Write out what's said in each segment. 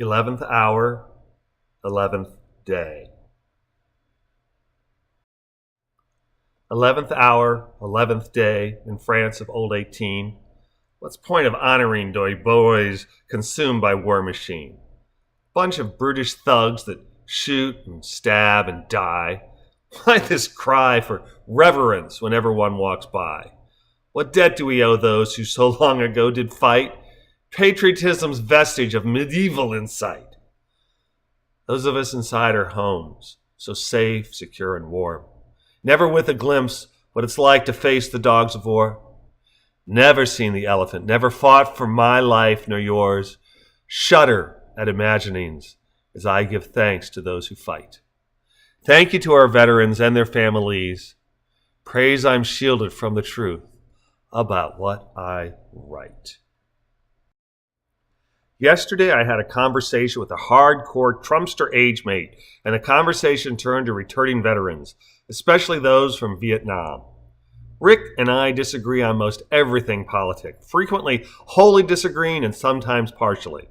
11th hour, 11th day. 11th hour, 11th day in France of old 18. What's point of honoring doy boys consumed by war machine? Bunch of brutish thugs that shoot and stab and die. Why this cry for reverence whenever one walks by? What debt do we owe those who so long ago did fight? Patriotism's vestige of medieval insight. Those of us inside our homes, so safe, secure, and warm. Never with a glimpse what it's like to face the dogs of war. Never seen the elephant, never fought for my life nor yours. Shudder at imaginings as I give thanks to those who fight. Thank you to our veterans and their families. Praise I'm shielded from the truth about what I write. Yesterday, I had a conversation with a hardcore Trumpster age mate, and the conversation turned to returning veterans, especially those from Vietnam. Rick and I disagree on most everything politic, frequently wholly disagreeing and sometimes partially.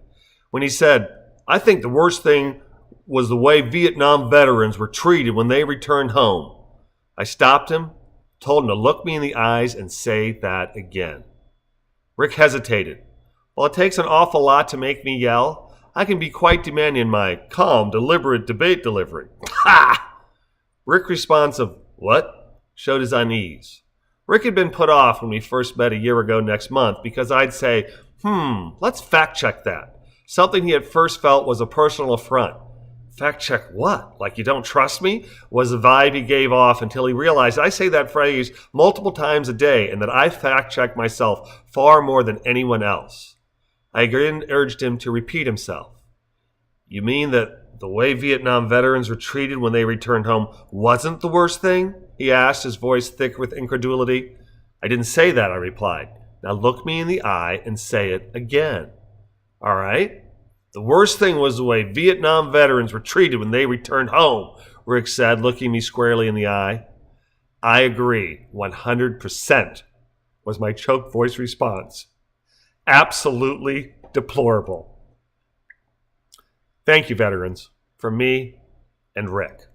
When he said, "I think the worst thing was the way Vietnam veterans were treated when they returned home," I stopped him, told him to look me in the eyes and say that again. Rick hesitated. While it takes an awful lot to make me yell, I can be quite demanding in my calm, deliberate debate delivery. Ha! Rick's response of, "What?" showed his unease. Rick had been put off when we first met a year ago next month because I'd say, let's fact check that. Something he at first felt was a personal affront. Fact check what? Like you don't trust me? Was the vibe he gave off until he realized I say that phrase multiple times a day and that I fact check myself far more than anyone else. I again urged him to repeat himself. "You mean that the way Vietnam veterans were treated when they returned home wasn't the worst thing?" he asked, his voice thick with incredulity. "I didn't say that," I replied. "Now look me in the eye and say it again." "All right. The worst thing was the way Vietnam veterans were treated when they returned home," Rick said, looking me squarely in the eye. "I agree, 100%, was my choked voice response. Absolutely deplorable. Thank you, veterans, from me and Rick.